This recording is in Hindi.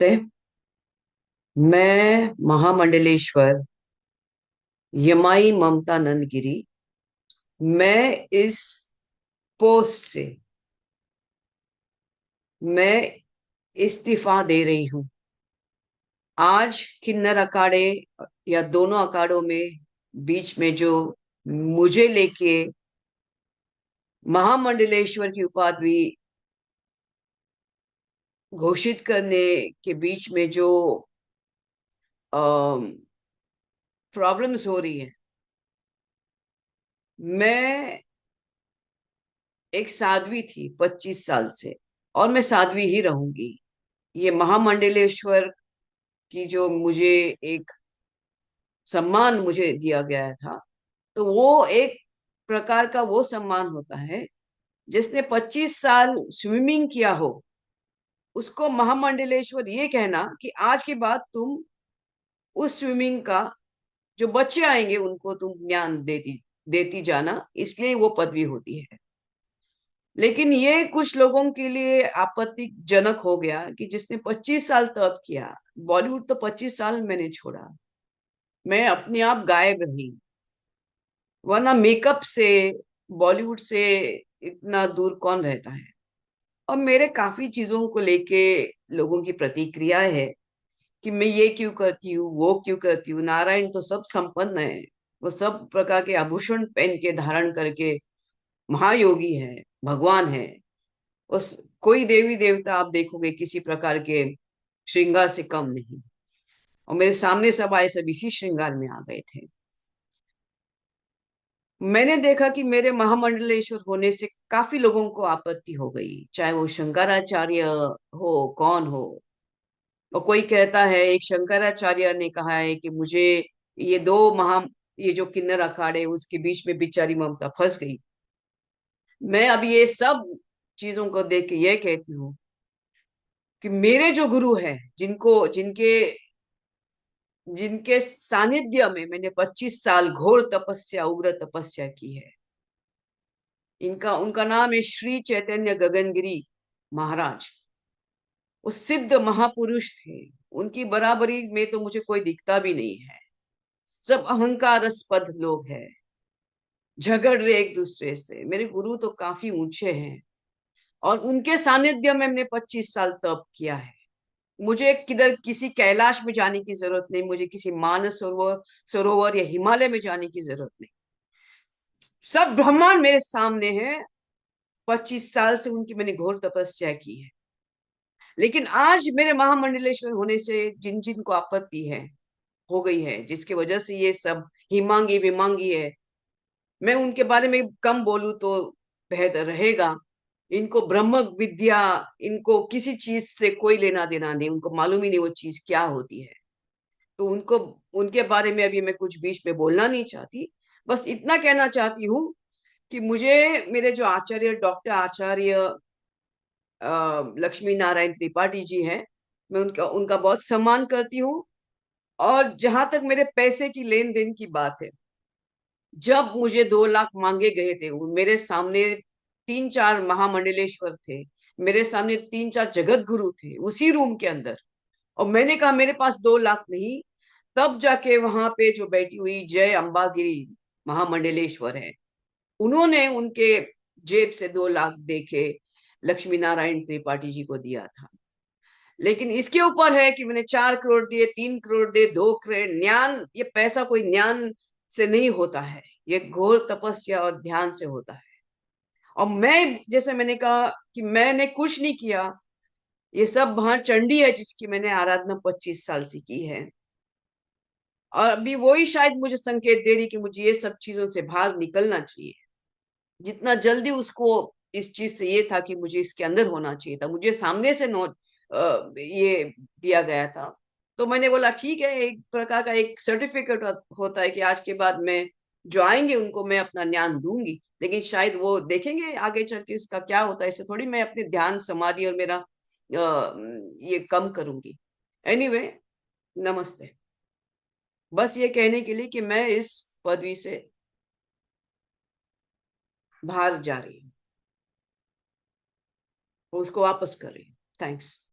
से मैं महामंडलेश्वर यमाई ममतानंद गिरी। मैं इस पोस्ट से मैं इस्तीफा दे रही हूं। आज किन्नर अखाड़े या दोनों अखाड़ों में बीच में जो मुझे लेके महामंडलेश्वर की उपाधि घोषित करने के बीच में जो प्रॉब्लम्स हो रही है। मैं एक साध्वी थी 25 साल से, और मैं साध्वी ही रहूंगी। ये महामंडलेश्वर की जो मुझे एक सम्मान मुझे दिया गया था, तो वो एक प्रकार का वो सम्मान होता है। जिसने 25 साल स्विमिंग किया हो, उसको महामंडलेश्वर ये कहना कि आज के बाद तुम उस स्विमिंग का जो बच्चे आएंगे उनको तुम ज्ञान देती देती जाना, इसलिए वो पदवी होती है। लेकिन ये कुछ लोगों के लिए आपत्तिजनक हो गया कि जिसने 25 साल तप किया। बॉलीवुड तो 25 साल मैंने छोड़ा, मैं अपने आप गायब रही, वरना मेकअप से बॉलीवुड से इतना दूर कौन रहता है। और मेरे काफी चीजों को लेके लोगों की प्रतिक्रिया है कि मैं ये क्यों करती हूँ, वो क्यों करती हूँ। नारायण तो सब संपन्न है, वो सब प्रकार के आभूषण पहन के धारण करके महायोगी है, भगवान है। उस कोई देवी देवता आप देखोगे किसी प्रकार के श्रृंगार से कम नहीं। और मेरे सामने सब आए, सब इसी श्रृंगार में आ गए थे। मैंने देखा कि मेरे महामंडलेश्वर होने से काफी लोगों को आपत्ति हो गई, चाहे वो शंकराचार्य हो, कौन हो। और कोई कहता है, एक शंकराचार्य ने कहा है कि मुझे ये दो महा ये जो किन्नर अखाड़े उसके बीच में बेचारी ममता फंस गई। मैं अब ये सब चीजों को देख के ये कहती हूँ कि मेरे जो गुरु है, जिनको जिनके जिनके सानिध्य में मैंने 25 साल घोर तपस्या, उग्र तपस्या की है, इनका उनका नाम है श्री चैतन्य गगनगिरी महाराज। वो सिद्ध महापुरुष थे। उनकी बराबरी में तो मुझे कोई दिखता भी नहीं है। सब अहंकारस्पद लोग हैं, झगड़ रहे एक दूसरे से। मेरे गुरु तो काफी ऊंचे हैं, और उनके सानिध्य में मैंने 25 साल तप किया है। मुझे किधर किसी कैलाश में जाने की जरूरत नहीं, मुझे किसी मानस सरोवर सरोवर या हिमालय में जाने की जरूरत नहीं। सब ब्रह्मांड मेरे सामने है। 25 साल से उनकी मैंने घोर तपस्या की है। लेकिन आज मेरे महामंडलेश्वर होने से जिन जिन को आपत्ति है, हो गई है, जिसकी वजह से ये सब हिमांगी विमांगी है, मैं उनके बारे में कम बोलूं तो बेहतर रहेगा। इनको ब्रह्म विद्या, इनको किसी चीज से कोई लेना देना नहीं, उनको मालूम ही नहीं वो चीज क्या होती है। तो उनको उनके बारे में अभी मैं कुछ बीच में बोलना नहीं चाहती। बस इतना कहना चाहती हूँ कि मुझे मेरे जो आचार्य, डॉक्टर आचार्य लक्ष्मी नारायण त्रिपाठी जी हैं, मैं उनका उनका बहुत सम्मान करती हूँ। और जहां तक मेरे पैसे की लेन देन की बात है, जब मुझे 2 लाख मांगे गए थे, मेरे सामने 3 4 महामंडलेश्वर थे, मेरे सामने 3 4 जगत गुरु थे उसी रूम के अंदर। और मैंने कहा मेरे पास 2 लाख नहीं। तब जाके वहां पे जो बैठी हुई जय अंबागिरी महामंडलेश्वर है, उन्होंने उनके जेब से 2 लाख दे के लक्ष्मी नारायण त्रिपाठी जी को दिया था। लेकिन इसके ऊपर है कि मैंने 4 करोड़ दिए, 3 करोड़ दिए, 2 करोड़। ज्ञान, ये पैसा कोई ज्ञान से नहीं होता है, ये घोर तपस्या और ध्यान से होता है। और मैं, जैसे मैंने कहा कि मैंने कुछ नहीं किया, ये सब वहां चंडी है जिसकी मैंने आराधना 25 साल से की है। और अभी वही शायद मुझे संकेत दे रही कि मुझे ये सब चीजों से बाहर निकलना चाहिए। जितना जल्दी उसको इस चीज से ये था कि मुझे इसके अंदर होना चाहिए था, मुझे सामने से नो ये दिया गया था। तो मैंने बोला ठीक है, एक प्रकार का एक सर्टिफिकेट होता है कि आज के बाद मैं जो आएंगे उनको मैं अपना ज्ञान दूंगी। लेकिन शायद वो देखेंगे आगे चल के इसका क्या होता है। इससे थोड़ी मैं अपने ध्यान समाधि और मेरा ये कम करूंगी। एनीवे, नमस्ते। बस ये कहने के लिए कि मैं इस पदवी से बाहर जा रही हूँ, उसको वापस कर रही हूँ। थैंक्स।